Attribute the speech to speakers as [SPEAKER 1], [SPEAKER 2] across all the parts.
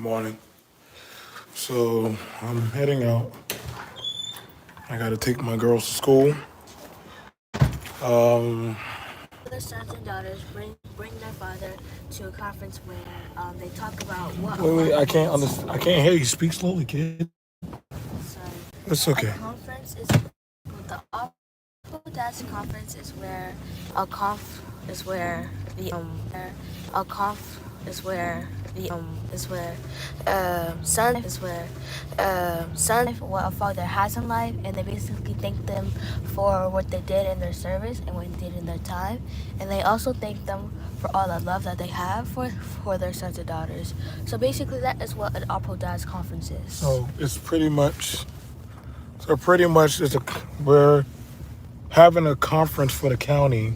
[SPEAKER 1] Morning. So I'm heading out. I got to take my girls to school. Um,
[SPEAKER 2] The sons and daughters bring their father to a conference where they talk about what.
[SPEAKER 1] wait. I can't understand. I can't hear you. Speak slowly, kid.
[SPEAKER 2] Sorry.
[SPEAKER 1] It's
[SPEAKER 2] A
[SPEAKER 1] okay.
[SPEAKER 2] conference is the Dads conference is where a conf is where the a conf is where the is where son is where son what a father has in life, and they basically thank them for what they did in their service and what they did in their time, and they also thank them for all the love that they have for their sons and daughters. So basically that is what an Oppo Dads conference is.
[SPEAKER 1] So it's pretty much. We're having a conference for the county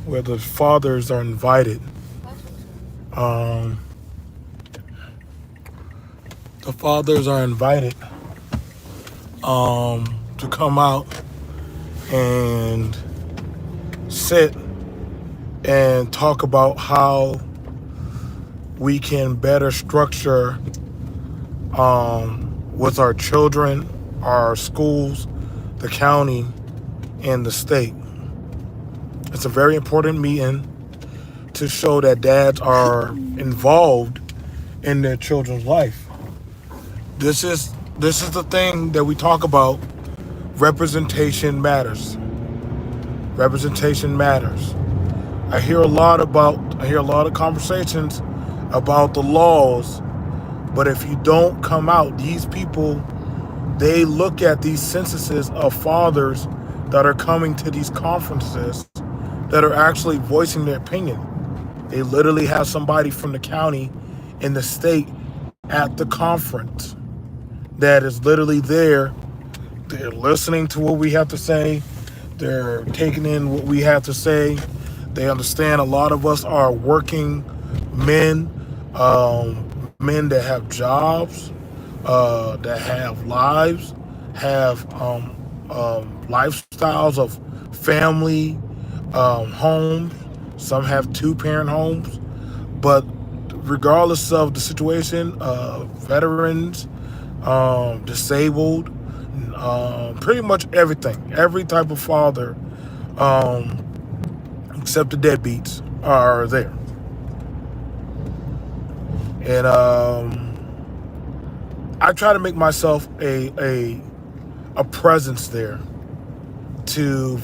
[SPEAKER 1] where the fathers are invited. Um, the fathers are invited to come out and sit and talk about how we can better structure with our children, our schools, the county, and the state. It's a very important meeting to show that dads are involved in their children's life. This is the thing that we talk about. Representation matters. Representation matters. I hear a lot of conversations about the laws, but if you don't come out, these people, they look at these censuses of fathers that are coming to these conferences that are actually voicing their opinion. They literally have somebody from the county and the state at the conference that is literally there. They're listening to what we have to say. They're taking in what we have to say. They understand a lot of us are working men, men that have jobs, that have lives, have lifestyles of family, homes. Some have two-parent homes. But regardless of the situation, veterans, disabled, pretty much everything. Every type of father, except the deadbeats, are there. And I try to make myself a presence there to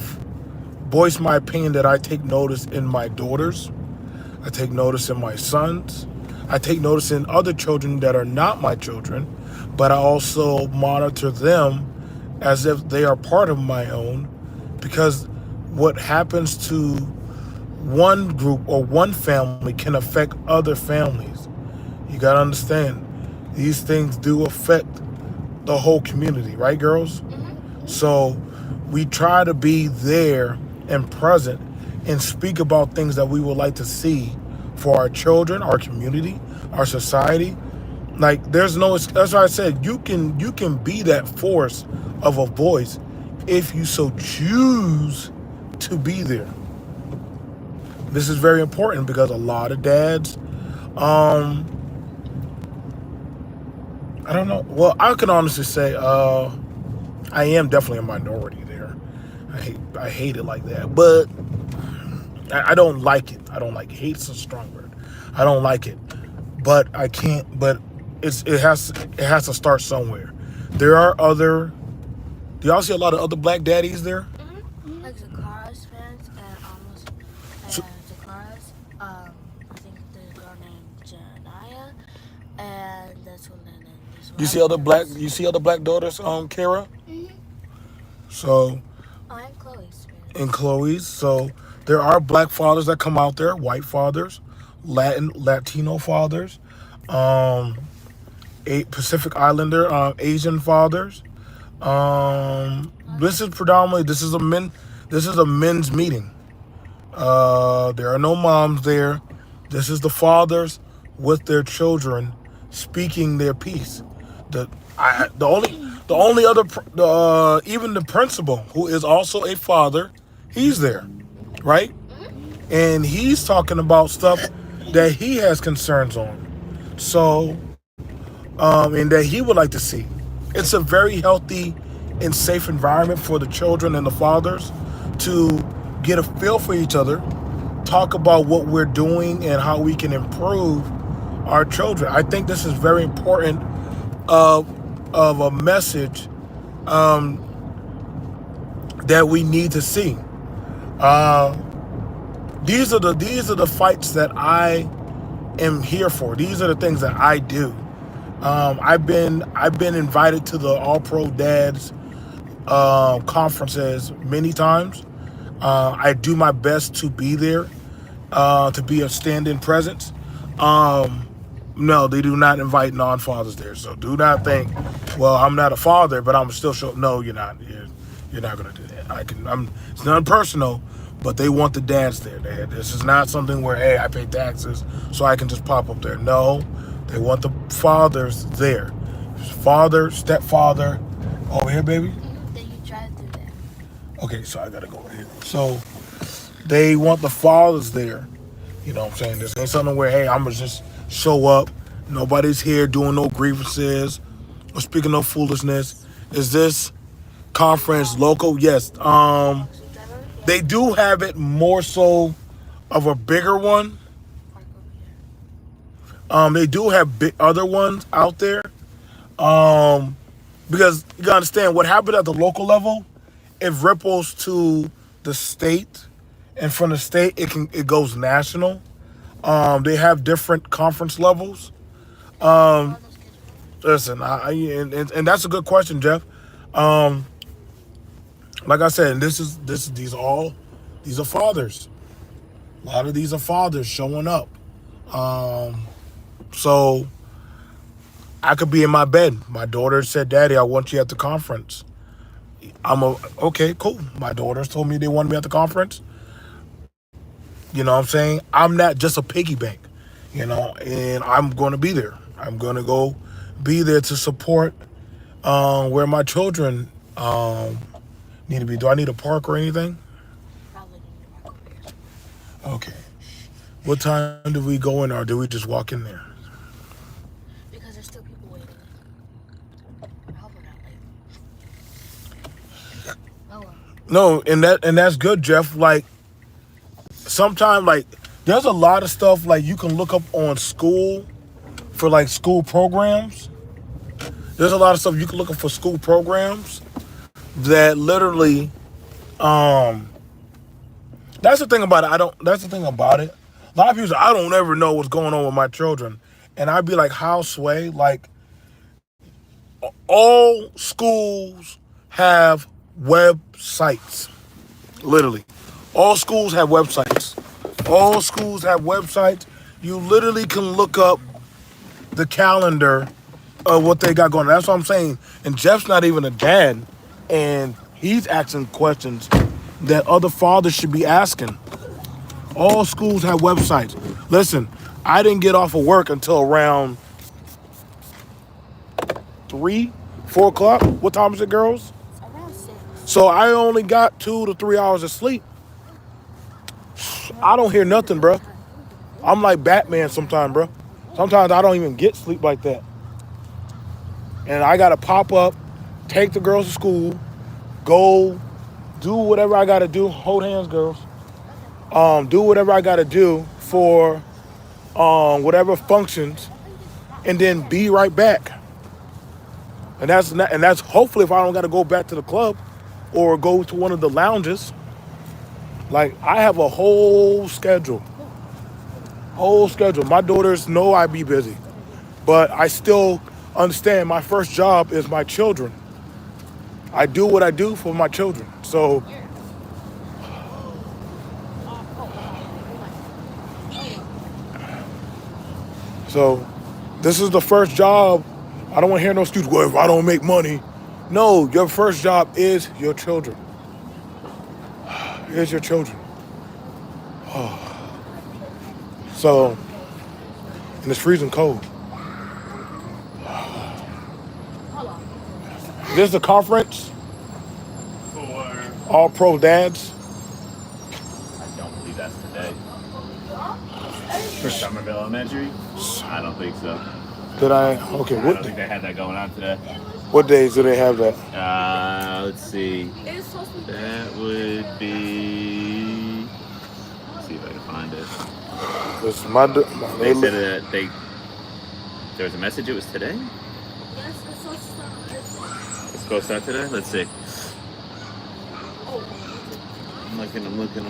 [SPEAKER 1] voice my opinion that I take notice in my daughters. I take notice in my sons. I take notice in other children that are not my children, but I also monitor them as if they are part of my own, because what happens to one group or one family can affect other families. You gotta understand, these things do affect the whole community, right, girls? So we try to be there and present and speak about things that we would like to see for our children, our community, our society. Like, that's why I said you can be that force of a voice if you so choose to be there. This is very important because a lot of dads, I don't know. Well, I can honestly say I am definitely a minority there. I hate it like that, but I don't like it. I don't like it. Hate's a strong word. I don't like it, but I can't. But it has to start somewhere. There are other. Do y'all see a lot of other black daddies there?
[SPEAKER 2] Like Zakara's fans and almost Zakara's. I think there's a girl named Janaya, and that's what her name is.
[SPEAKER 1] You see other black daughters, Kara? So.
[SPEAKER 2] And Chloe's fans.
[SPEAKER 1] And Chloe's. So there are black fathers that come out there, white fathers, Latino fathers, Pacific Islander, Asian fathers. This is a men's meeting. There are no moms there. This is the fathers with their children speaking their piece. The only other, even the principal, who is also a father, he's there, right? And he's talking about stuff that he has concerns on. So and that he would like to see. It's a very healthy and safe environment for the children and the fathers to get a feel for each other, talk about what we're doing and how we can improve our children. I think this is very important of a message that we need to see. Uh, these are the fights that I am here for. These are the things that I do. I've been invited to the All Pro Dads conferences many times. I do my best to be there, to be a stand-in presence. No, they do not invite non-fathers there. So do not think, well, I'm not a father, but I'm still showing. No, you're not. You're not going to do that. It's not personal, but they want the dads there. This is not something where, hey, I pay taxes, so I can just pop up there. No, they want the fathers there. Father, stepfather. Over here, baby?
[SPEAKER 2] Then you drive through there.
[SPEAKER 1] Okay, so I got to go over here. So they want the fathers there. You know what I'm saying? This ain't something where, hey, I'm going to just show up. Nobody's here doing no grievances or speaking no foolishness. Is this conference local? Yes. They do have it more so of a bigger one. They do have other ones out there. Because you gotta understand what happened at the local level, it ripples to the state, and from the state it goes national. They have different conference levels. Listen, and that's a good question, Jeff. Like I said, these are fathers. A lot of these are fathers showing up. So I could be in my bed. My daughter said, "Daddy, I want you at the conference." Okay, cool. My daughters told me they wanted me at the conference. You know what I'm saying? I'm not just a piggy bank, and I'm going to be there. I'm going to go be there to support where my children need to be. Do I need a park or anything?
[SPEAKER 2] Probably need to walk over here.
[SPEAKER 1] Okay. What time do we go in, or do we just walk in there?
[SPEAKER 2] Because there's still people waiting. I hope we're not late. Oh well.
[SPEAKER 1] No, and that's good, Jeff. Like, sometimes, like, there's a lot of stuff like you can look up on school for like school programs. There's a lot of stuff you can look up for school programs that literally, that's the thing about it. That's the thing about it. A lot of people say, I don't ever know what's going on with my children. And I'd be like, how, Sway? Like, all schools have websites. Literally. All schools have websites. All schools have websites. You literally can look up the calendar of what they got going on. That's what I'm saying. And Jeff's not even a dad. And he's asking questions that other fathers should be asking. All schools have websites. Listen, I didn't get off of work until around 3, 4 o'clock. What time is it, girls?
[SPEAKER 2] It's around 6.
[SPEAKER 1] So I only got 2 to 3 hours of sleep. I don't hear nothing, bro. I'm like Batman sometimes, bro. Sometimes I don't even get sleep like that. And I got to pop up, take the girls to school, go do whatever I got to do. Hold hands, girls. Do whatever I got to do for whatever functions, and then be right back. And that's hopefully if I don't got to go back to the club or go to one of the lounges. Like, I have a whole schedule. My daughters know I be busy, but I still understand my first job is my children. I do what I do for my children. So this is the first job. I don't want to hear no excuse, well, if I don't make money. No, your first job is your children. Is your children. So, and it's freezing cold. This is the conference
[SPEAKER 3] For
[SPEAKER 1] All Pro Dads.
[SPEAKER 3] I don't believe that's today. For Somerville Elementary? I don't think so.
[SPEAKER 1] Did I? Okay.
[SPEAKER 3] I don't think they had that going on today.
[SPEAKER 1] What days do they have that?
[SPEAKER 3] Let's see. That would be. Let's see if I can find it.
[SPEAKER 1] 'Cause
[SPEAKER 3] They said that there was a message. It was today. It's supposed to start today. Let's see. I'm looking.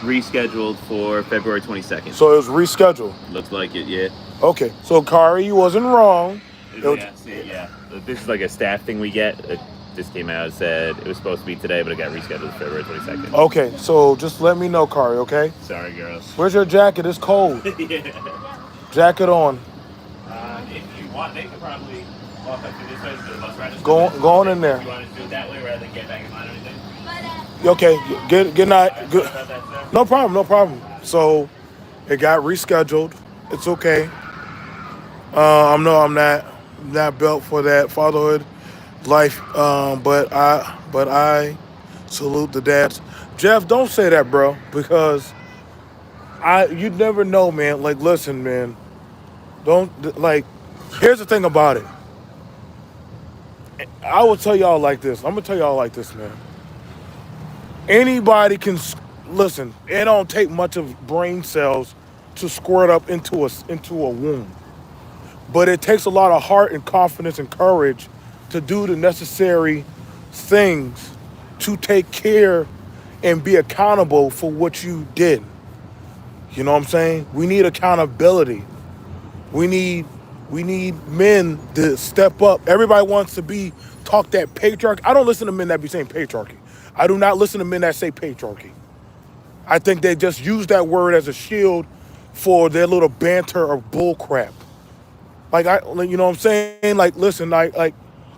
[SPEAKER 3] Rescheduled for February 22nd.
[SPEAKER 1] So it was rescheduled.
[SPEAKER 3] Looks like it, yeah.
[SPEAKER 1] Okay. So Kari, you wasn't wrong.
[SPEAKER 3] Yeah. This is like a staff thing we get. It just came out and said it was supposed to be today, but it got rescheduled for February 22nd.
[SPEAKER 1] Okay. So just let me know, Kari. Okay.
[SPEAKER 3] Sorry, girls.
[SPEAKER 1] Where's your jacket? It's cold.
[SPEAKER 3] Yeah.
[SPEAKER 1] Jacket on.
[SPEAKER 3] If you want, they could probably walk up to this way to the bus ride.
[SPEAKER 1] Go on in there.
[SPEAKER 3] You want to do it that way rather than get back in line or anything?
[SPEAKER 1] Okay. Good night. Good.
[SPEAKER 3] Sorry about that, sir.
[SPEAKER 1] No problem. No problem. So it got rescheduled. It's okay. I'm not built for that fatherhood life. But I salute the dads. Jeff, don't say that, bro, because you never know, man. Like, listen, man. Don't like. Here's the thing about it. I will tell y'all like this. I'm gonna tell y'all like this, man. Anybody can listen. It don't take much of brain cells to squirt up into a womb, but it takes a lot of heart and confidence and courage to do the necessary things to take care and be accountable for what you did. You know what I'm saying? We need accountability. We need men to step up. Everybody wants to talk that patriarchy. I don't listen to men that be saying patriarchy. I do not listen to men that say patriarchy. I think they just use that word as a shield for their little banter or bull crap. You know what I'm saying? Like, listen, I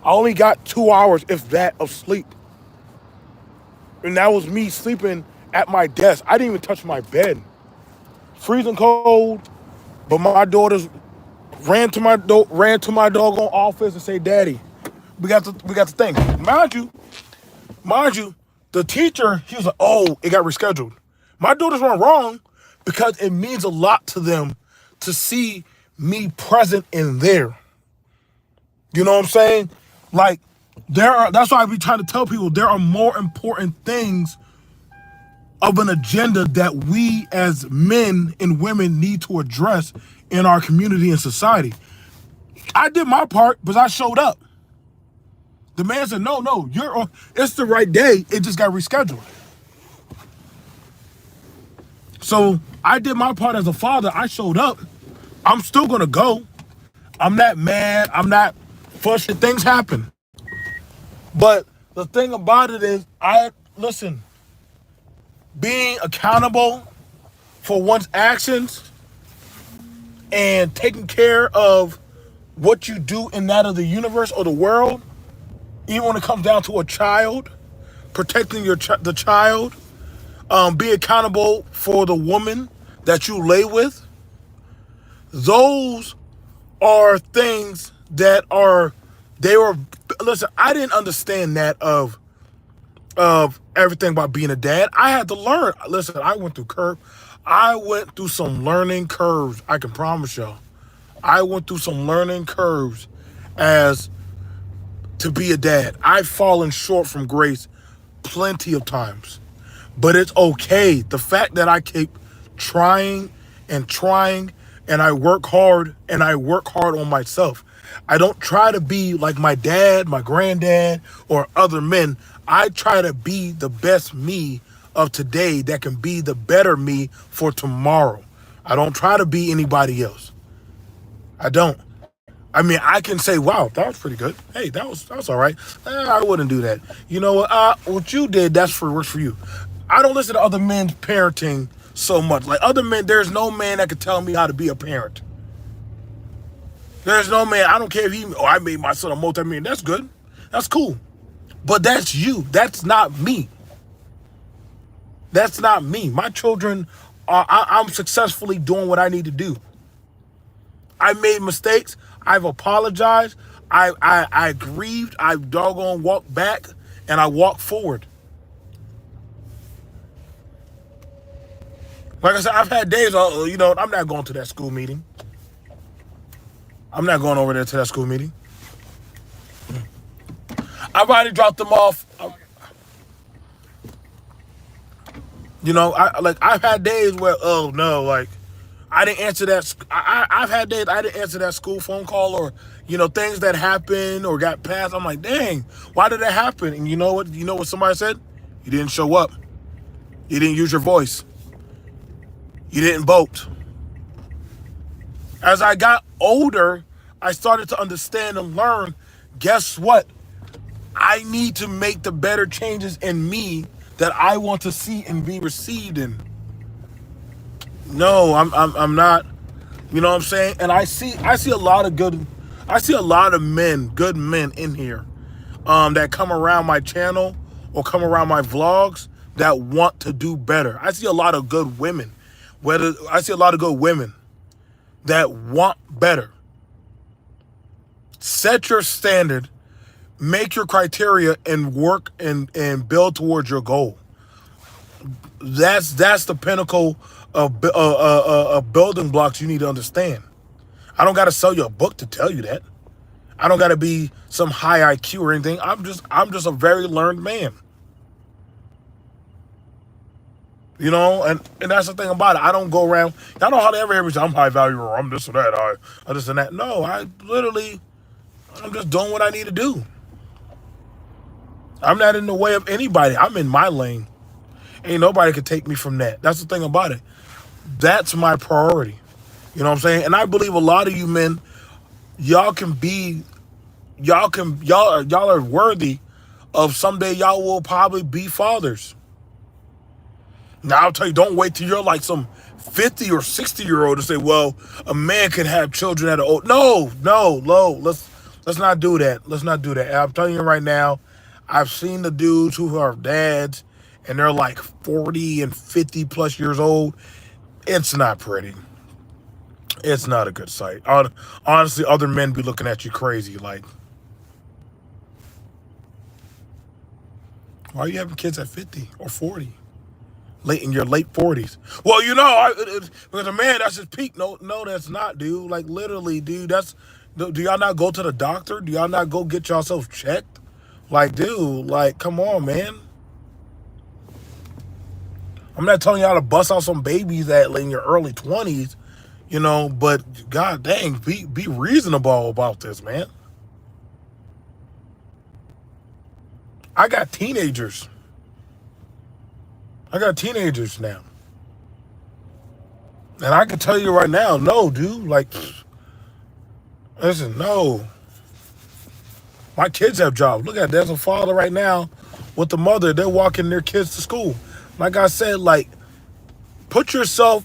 [SPEAKER 1] only got 2 hours, if that, of sleep. And that was me sleeping at my desk. I didn't even touch my bed. Freezing cold, but my daughters ran to my doggone office and say, "Daddy, we got the thing." Mind you, the teacher, he was like, "Oh, it got rescheduled." My daughters weren't wrong because it means a lot to them to see me present in there. You know what I'm saying? Like, that's why I be trying to tell people there are more important things of an agenda that we as men and women need to address in our community and society. I did my part because I showed up. The man said, no, it's the right day. It just got rescheduled. So I did my part as a father. I showed up. I'm still going to go. I'm not mad. I'm not frustrated. Things happen. But the thing about it is, listen, being accountable for one's actions and taking care of what you do in that of the universe or the world, even when it comes down to a child, protecting the child, be accountable for the woman that you lay with. Those are things that listen, I didn't understand that of everything about being a dad. I had to learn. Listen, I went through some learning curves. I can promise y'all. I went through some learning curves as to be a dad. I've fallen short from grace plenty of times. But it's okay. The fact that I keep trying and I work hard on myself. I don't try to be like my dad, my granddad, or other men. I try to be the best me of today that can be the better me for tomorrow. I don't try to be anybody else. I don't. I mean, I can say, wow, that was pretty good. Hey, that was all right. I wouldn't do that. You know what you did, works for you. I don't listen to other men's parenting so much. Like other men, there's no man that can tell me how to be a parent. There's no man, I don't care if I made my son a multi-million. That's good. That's cool. But that's you. That's not me. That's not me. My children, I'm successfully doing what I need to do. I made mistakes. I've apologized. I grieved. I doggone walked back and I walked forward. Like I said, I've had days, I'm not going to that school meeting. I'm not going over there to that school meeting. I've already dropped them off. You know, I've had days where, oh no, like I didn't answer that. I've had days I didn't answer that school phone call, or things that happened or got passed. I'm like, dang, why did that happen? And you know what? You know what somebody said? You didn't show up. You didn't use your voice. You didn't vote. As I got older, I started to understand and learn. Guess what? I need to make the better changes in me that I want to see and be received in. No, I'm not. You know what I'm saying? And I see a lot of good men in here, that come around my channel or come around my vlogs that want to do better. I see a lot of good women. I see a lot of good women that want better. Set your standard, make your criteria, and work and build towards your goal. That's the pinnacle of building blocks you need to understand. I don't got to sell you a book to tell you that. I don't got to be some high IQ or anything. I'm just a very learned man. You know, and that's the thing about it. I don't go around. Y'all know how they ever hear me say, I'm high value, or I'm this or that, or this and that. No, I'm just doing what I need to do. I'm not in the way of anybody. I'm in my lane. Ain't nobody could take me from that. That's the thing about it. That's my priority. You know what I'm saying? And I believe a lot of you men, y'all are worthy of someday y'all will probably be fathers. Now, I'll tell you, don't wait till you're like some 50 or 60-year-old to say, well, a man can have children at an old... No, let's not do that. Let's not do that. And I'm telling you right now, I've seen the dudes who are dads, and they're like 40 and 50 plus years old. It's not pretty. It's not a good sight. Honestly, other men be looking at you crazy, like, why are you having kids at 50 or 40? In your late 40s. Well, because a man, that's his peak. No, that's not, dude. Like, literally, dude, do y'all not go to the doctor? Do y'all not go get yourself checked? Like, dude, like, come on, man. I'm not telling y'all to bust out some babies in your early 20s, but god dang, be reasonable about this, man. I got teenagers now. And I can tell you right now, no, dude, like, listen, no. My kids have jobs. Look at, there's a father right now with the mother. They're walking their kids to school. Like I said, like, put yourself,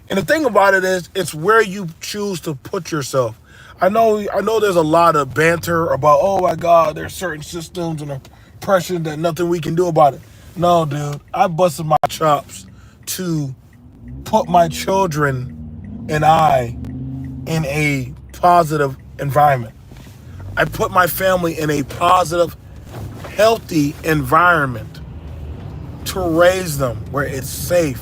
[SPEAKER 1] and the thing about it is, it's where you choose to put yourself. I know there's a lot of banter about, oh my God, there's certain systems and oppression that nothing we can do about it. No, dude, I busted my chops to put my children and I in a positive environment. I put my family in a positive, healthy environment to raise them where it's safe,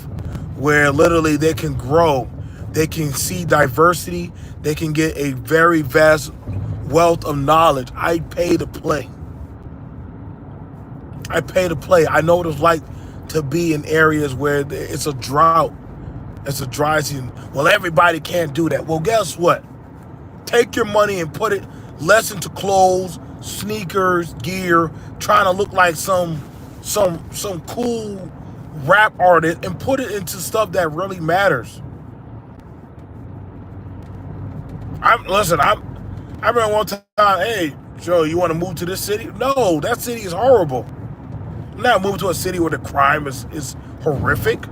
[SPEAKER 1] where literally they can grow, they can see diversity, they can get a very vast wealth of knowledge. I pay to play. I know what it's like to be in areas where it's a drought. It's a dry season. Well, everybody can't do that. Well, guess what? Take your money and put it less into clothes, sneakers, gear, trying to look like some cool rap artist, and put it into stuff that really matters. I remember one time, hey, Joe, you want to move to this city? No, that city is horrible. I'm not moving to a city where the crime is horrific.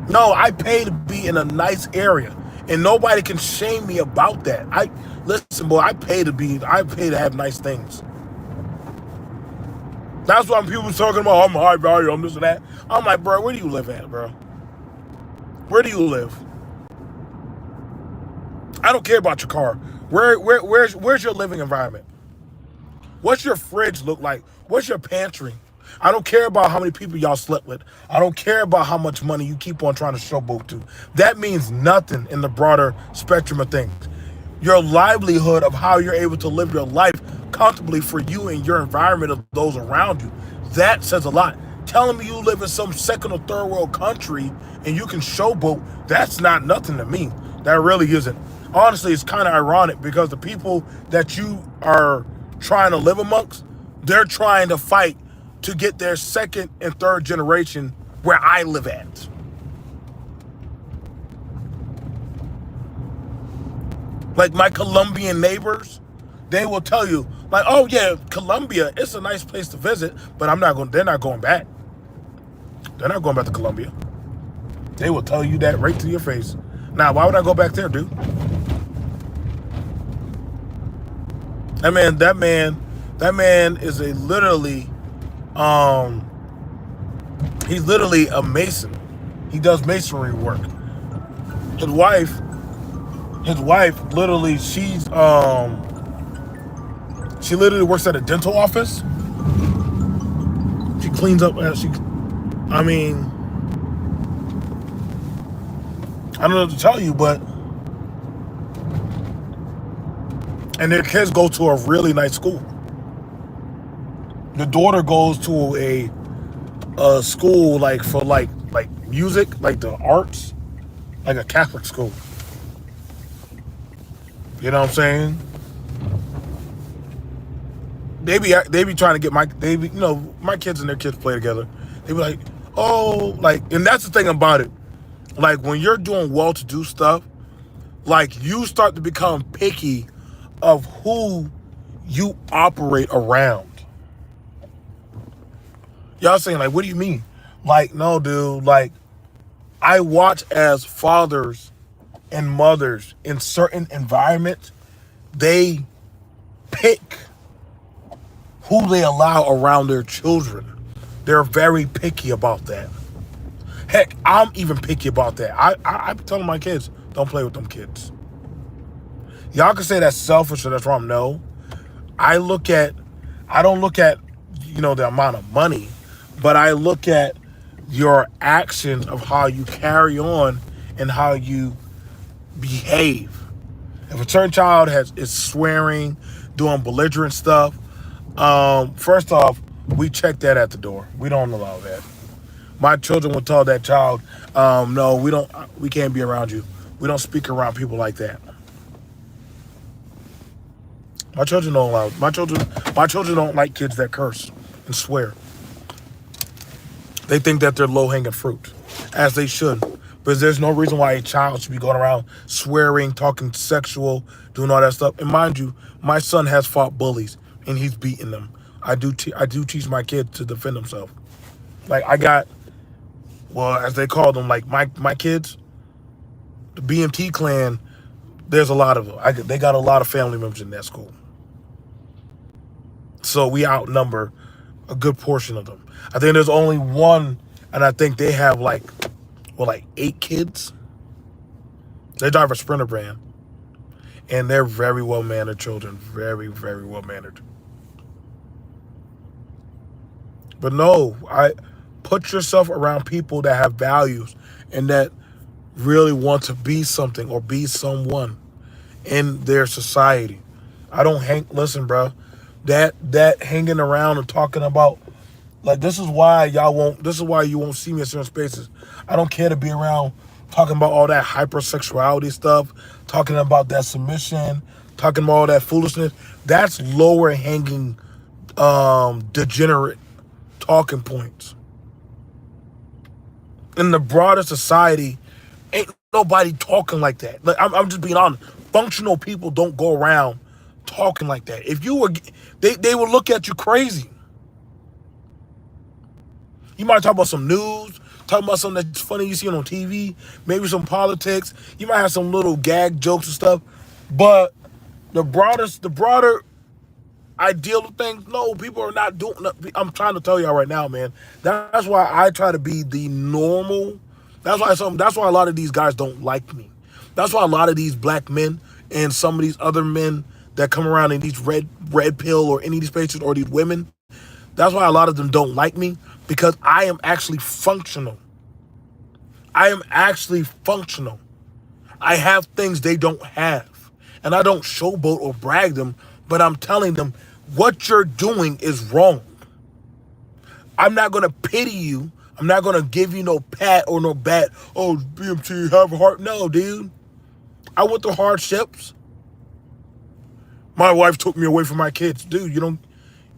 [SPEAKER 1] No, I pay to be in a nice area, and nobody can shame me about that. Listen, boy, I pay to have nice things. That's why people talking about, I'm high value, I'm this and that. I'm like, bro, where do you live at, bro? Where do you live? I don't care about your car. Where's your living environment? What's your fridge look like? What's your pantry? I don't care about how many people y'all slept with. I don't care about how much money you keep on trying to showboat to. That means nothing in the broader spectrum of things. Your livelihood of how you're able to live your life comfortably for you and your environment of those around you, that says a lot. Telling me you live in some second or third world country and you can showboat, that's not nothing to me. That really isn't. Honestly, it's kind of ironic because the people that you are trying to live amongst, they're trying to fight to get their second and third generation where I live at. Like my Colombian neighbors, they will tell you, like, oh yeah, Colombia, it's a nice place to visit, but they're not going back. They're not going back to Colombia. They will tell you that right to your face. Now, why would I go back there, dude? That man is he's literally a mason. He does masonry work. His wife literally, she literally works at a dental office. She cleans up, I don't know what to tell you, but, and their kids go to a really nice school. The daughter goes to a school for music, like the arts, like a Catholic school. You know what I'm saying? They be trying to get my kids and their kids play together. They be like, oh, and that's the thing about it. Like when you're doing well-to-do stuff, like you start to become picky of who you operate around. Y'all saying, like, what do you mean? Like, no, dude, like, I watch as fathers and mothers in certain environments, they pick who they allow around their children. They're very picky about that. Heck, I'm even picky about that. I'm telling my kids, don't play with them kids. Y'all can say that's selfish or that's wrong. No. I don't look at, the amount of money, but I look at your actions of how you carry on and how you behave. If a certain child is swearing, doing belligerent stuff, first off, we check that at the door. We don't allow that. My children will tell that child, no, we can't be around you. We don't speak around people like that. My children don't like kids that curse and swear. They think that they're low-hanging fruit, as they should. Because there's no reason why a child should be going around swearing, talking sexual, doing all that stuff. And mind you, my son has fought bullies, and he's beaten them. I do teach my kids to defend themselves. Like as they call them, like my kids, the B.M.T clan, there's a lot of them. They got a lot of family members in that school. So we outnumber a good portion of them. I think there's only one, and I think they have like 8 kids. They drive a Sprinter brand, and they're very well-mannered children. Very, very well-mannered. But no, put yourself around people that have values and that really want to be something or be someone in their society. Listen, bro, that hanging around and talking about, like, this is why you won't see me in certain spaces. I don't care to be around talking about all that hypersexuality stuff, talking about that submission, talking about all that foolishness. That's lower hanging, degenerate talking points. In the broader society, ain't nobody talking like that. Like, I'm just being honest. Functional people don't go around talking like that. If you were, they would look at you crazy. You might talk about some news, talk about something that's funny you see on TV, maybe some politics. You might have some little gag jokes and stuff, but the broader ideal of things, no, people are not doing. I'm trying to tell y'all right now, man. That's why I try to be the normal. That's why a lot of these guys don't like me. That's why a lot of these black men and some of these other men that come around in these red pill or any of these spaces, or these women, That's why a lot of them don't like me, because I am actually functional. I am actually functional. I have things they don't have. And I don't showboat or brag them, but I'm telling them what you're doing is wrong. I'm not going to pity you. I'm not going to give you no pat or no bat. Oh, BMT have a heart. No, dude. I went through hardships. My wife took me away from my kids. Dude,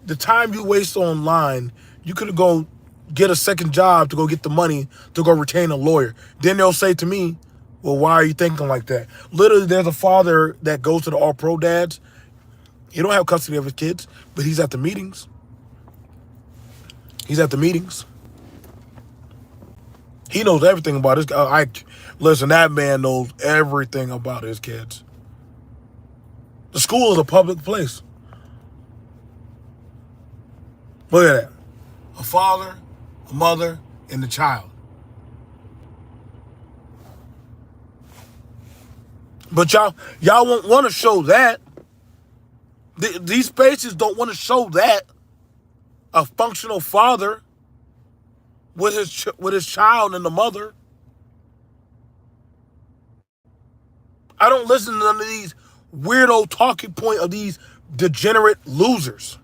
[SPEAKER 1] the time you waste online, you could go get a second job to go get the money to go retain a lawyer. Then they'll say to me, well, why are you thinking like that? Literally, there's a father that goes to the all-pro dads. He don't have custody of his kids, but he's at the meetings. He's at the meetings. He knows everything about his kids. Listen, that man knows everything about his kids. The school is a public place. Look at that. A father, a mother, and a child. But y'all won't want to show that. These spaces don't want to show that. A functional father with his child and the mother. I don't listen to none of these weirdo talking point of these degenerate losers.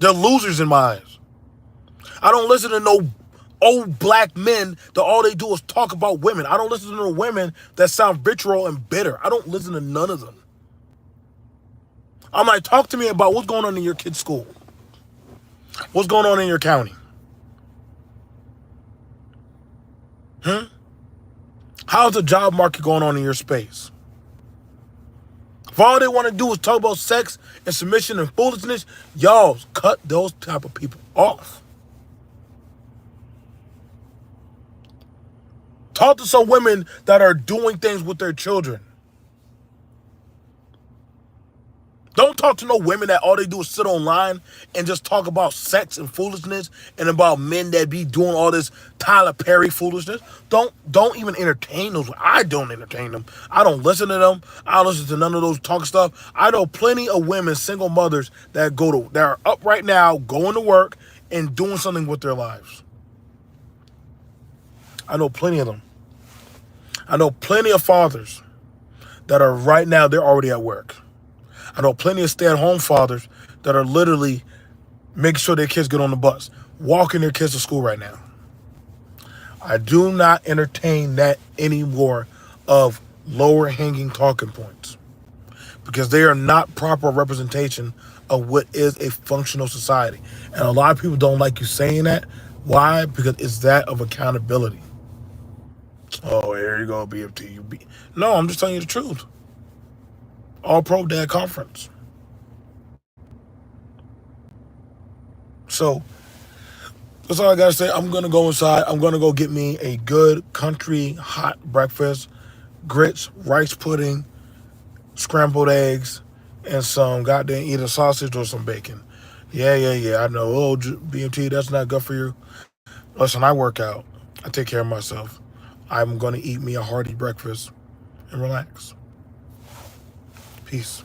[SPEAKER 1] They're losers in my eyes. I don't listen to no old black men that all they do is talk about women. I don't listen to no women that sound vitriol and bitter. I don't listen to none of them. I'm like, talk to me about what's going on in your kid's school. What's going on in your county? How's the job market going on in your space? If all they want to do is talk about sex and submission and foolishness, y'all cut those type of people off. Talk to some women that are doing things with their children. Don't talk to no women that all they do is sit online and just talk about sex and foolishness and about men that be doing all this Tyler Perry foolishness. Don't even entertain those. I don't entertain them. I don't listen to them. I don't listen to none of those talk stuff. I know plenty of women, single mothers that are up right now, going to work and doing something with their lives. I know plenty of them. I know plenty of fathers that are right now, they're already at work. I know plenty of stay-at-home fathers that are literally making sure their kids get on the bus, walking their kids to school right now. I do not entertain that anymore of lower-hanging talking points because they are not proper representation of what is a functional society. And a lot of people don't like you saying that. Why? Because it's that of accountability. Oh, here you go, BMT. No, I'm just telling you the truth. All-Pro Dad Conference. So, that's all I got to say. I'm going to go inside. I'm going to go get me a good country hot breakfast. Grits, rice pudding, scrambled eggs, and some goddamn either sausage or some bacon. Yeah, I know. Oh, BMT, that's not good for you. Listen, I work out. I take care of myself. I'm going to eat me a hearty breakfast and relax. Peace.